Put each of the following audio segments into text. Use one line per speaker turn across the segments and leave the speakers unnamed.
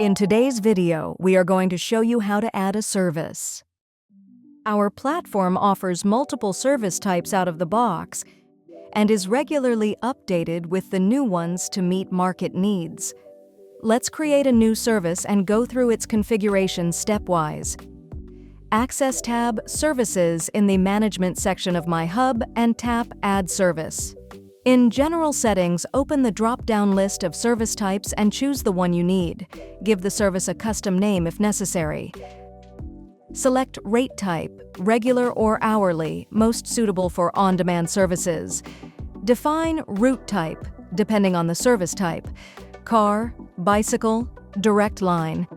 In today's video, we are going to show you how to add a service. Our platform offers multiple service types out of the box and is regularly updated with the new ones to meet market needs. Let's create a new service and go through its configuration stepwise. Access tab Services in the Management section of My Hub and tap Add Service. In General Settings, open the drop-down list of service types and choose the one you need. Give the service a custom name if necessary. Select Rate Type, regular or hourly, most suitable for on-demand services. Define Route Type, depending on the service type. Car, bicycle, direct line.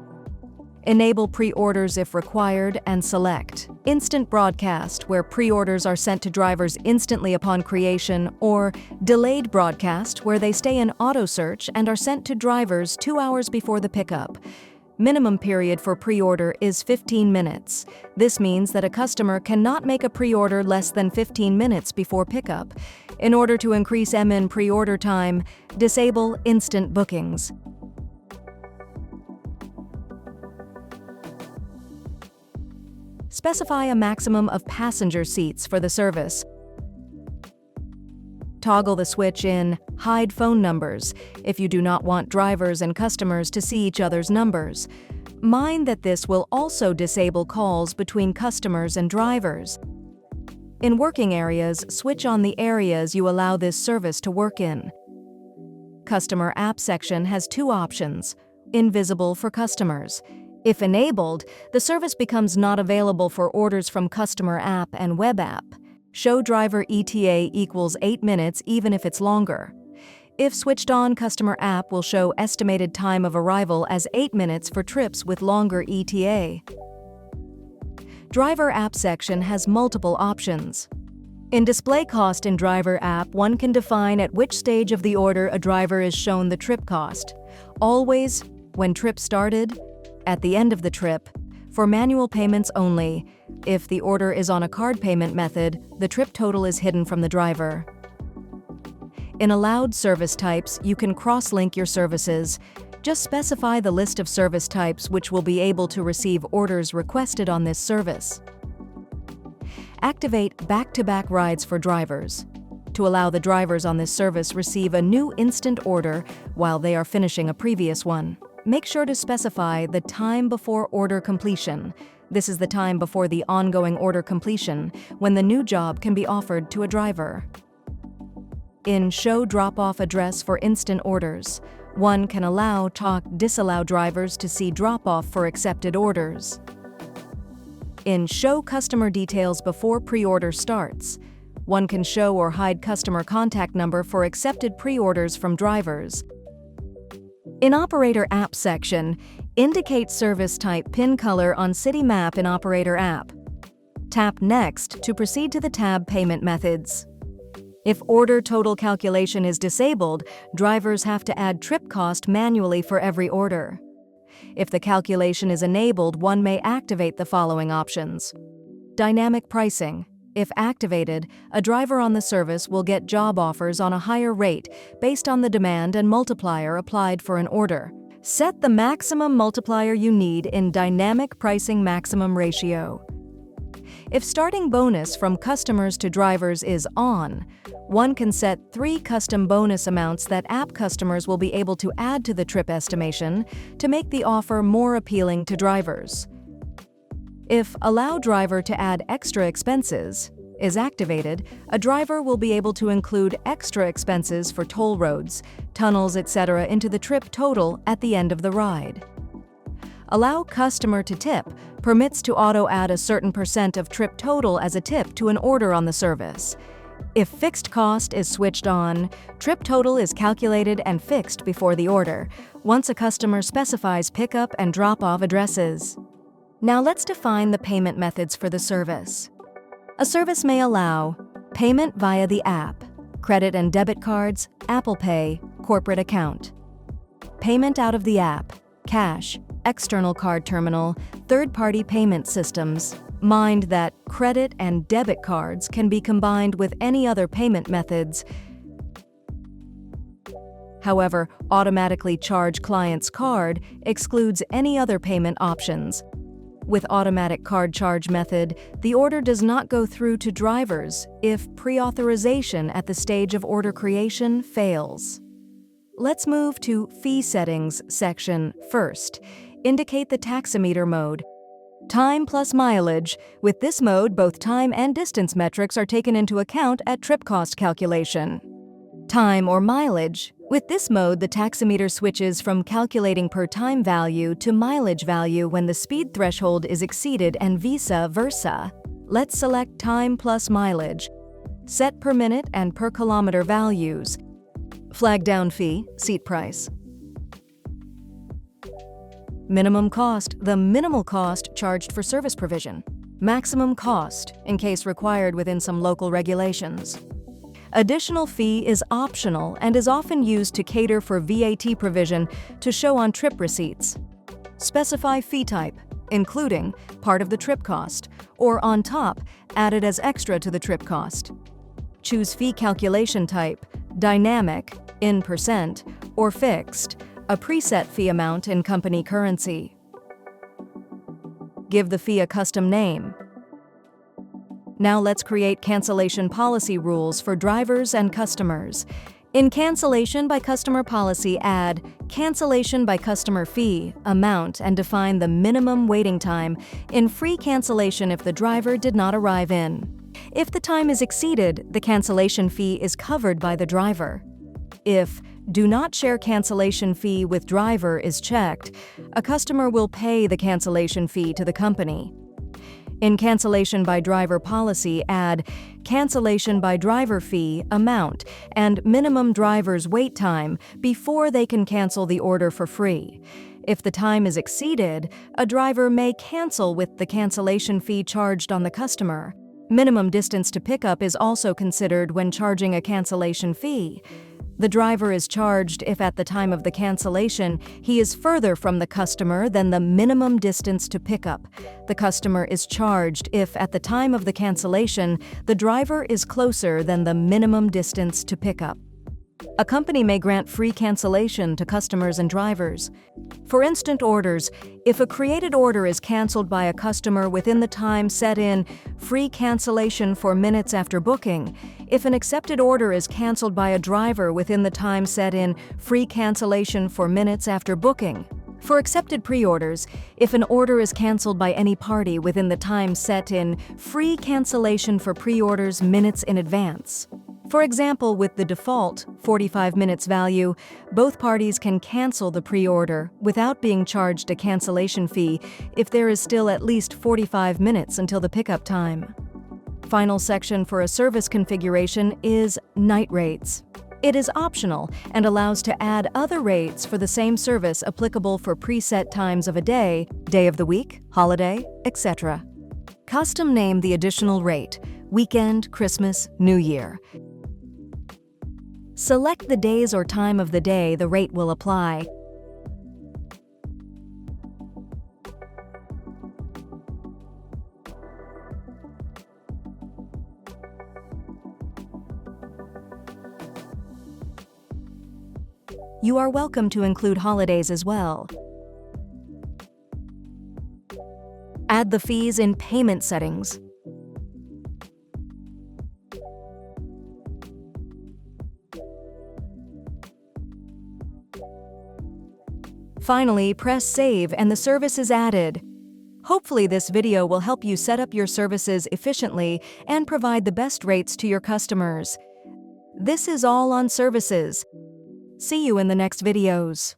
Enable pre-orders if required and select Instant Broadcast, where pre-orders are sent to drivers instantly upon creation, or Delayed Broadcast, where they stay in auto search and are sent to drivers 2 hours before the pickup. Minimum period for pre-order is 15 minutes. This means that a customer cannot make a pre-order less than 15 minutes before pickup. In order to increase MN pre-order time, disable instant bookings. Specify a maximum of passenger seats for the service. Toggle the switch in Hide Phone Numbers if you do not want drivers and customers to see each other's numbers. Mind that this will also disable calls between customers and drivers. In working areas, switch on the areas you allow this service to work in. Customer App section has two options: invisible for customers. If enabled, the service becomes not available for orders from Customer App and Web App. Show driver ETA equals 8 minutes even if it's longer. If switched on, Customer App will show estimated time of arrival as 8 minutes for trips with longer ETA. Driver App section has multiple options. In Display Cost in Driver App, one can define at which stage of the order a driver is shown the trip cost. Always, when trip started, at the end of the trip, for manual payments only. If the order is on a card payment method, the trip total is hidden from the driver. In Allowed Service Types, you can cross-link your services. Just specify the list of service types which will be able to receive orders requested on this service. Activate back-to-back rides for drivers. To allow the drivers on this service receive a new instant order while they are finishing a previous one. Make sure to specify the time before order completion. This is the time before the ongoing order completion, when the new job can be offered to a driver. In Show Drop-Off Address for Instant Orders, one can disallow drivers to see drop-off for accepted orders. In Show Customer Details before pre-order starts, one can show or hide customer contact number for accepted pre-orders from drivers. In Operator App section, indicate service type PIN color on City Map in Operator App. Tap Next to proceed to the tab Payment Methods. If Order Total Calculation is disabled, drivers have to add trip cost manually for every order. If the calculation is enabled, one may activate the following options. Dynamic Pricing. If activated, a driver on the service will get job offers on a higher rate based on the demand and multiplier applied for an order. Set the maximum multiplier you need in Dynamic Pricing Maximum Ratio. If starting bonus from customers to drivers is on, one can set 3 custom bonus amounts that app customers will be able to add to the trip estimation to make the offer more appealing to drivers. If Allow Driver to Add Extra Expenses is activated, a driver will be able to include extra expenses for toll roads, tunnels, etc. into the trip total at the end of the ride. Allow Customer to Tip permits to auto-add a certain % of trip total as a tip to an order on the service. If Fixed Cost is switched on, trip total is calculated and fixed before the order, once a customer specifies pickup and drop-off addresses. Now let's define the payment methods for the service. A service may allow payment via the app, credit and debit cards, Apple Pay, corporate account. Payment out of the app, cash, external card terminal, third-party payment systems. Mind that credit and debit cards can be combined with any other payment methods. However, automatically charge client's card excludes any other payment options. With automatic card charge method, the order does not go through to drivers if pre-authorization at the stage of order creation fails. Let's move to Fee Settings section first. Indicate the taximeter mode. Time plus mileage. With this mode, both time and distance metrics are taken into account at trip cost calculation. Time or mileage. With this mode, the taximeter switches from calculating per time value to mileage value when the speed threshold is exceeded and vice versa. Let's select time plus mileage. Set per minute and per kilometer values. Flag down fee, seat price. Minimum cost, the minimal cost charged for service provision. Maximum cost, in case required within some local regulations. Additional fee is optional and is often used to cater for VAT provision to show on trip receipts. Specify fee type, including part of the trip cost, or on top, added as extra to the trip cost. Choose fee calculation type, dynamic, in percent, or fixed, a preset fee amount in company currency. Give the fee a custom name. Now let's create cancellation policy rules for drivers and customers. In cancellation by customer policy, add cancellation by customer fee, amount, and define the minimum waiting time in free cancellation if the driver did not arrive in. If the time is exceeded, the cancellation fee is covered by the driver. If do not share cancellation fee with driver is checked, a customer will pay the cancellation fee to the company. In cancellation by driver policy, add cancellation by driver fee, amount, and minimum driver's wait time before they can cancel the order for free. If the time is exceeded, a driver may cancel with the cancellation fee charged on the customer. Minimum distance to pickup is also considered when charging a cancellation fee. The driver is charged if at the time of the cancellation he is further from the customer than the minimum distance to pickup. The customer is charged if at the time of the cancellation the driver is closer than the minimum distance to pickup. A company may grant free cancellation to customers and drivers. For instant orders, if a created order is canceled by a customer within the time set in free cancellation for minutes after booking, if an accepted order is canceled by a driver within the time set in free cancellation for minutes after booking. For accepted pre-orders, if an order is canceled by any party within the time set in free cancellation for pre-orders minutes in advance. For example, with the default 45 minutes value, both parties can cancel the pre-order without being charged a cancellation fee if there is still at least 45 minutes until the pickup time. Final section for a service configuration is night rates. It is optional and allows to add other rates for the same service applicable for preset times of a day of the week, holiday, etc. Custom name the additional rate, weekend, Christmas, New Year. Select the days or time of the day the rate will apply. You are welcome to include holidays as well. Add the fees in payment settings. Finally, press save and the service is added. Hopefully this video will help you set up your services efficiently and provide the best rates to your customers. This is all on services. See you in the next videos.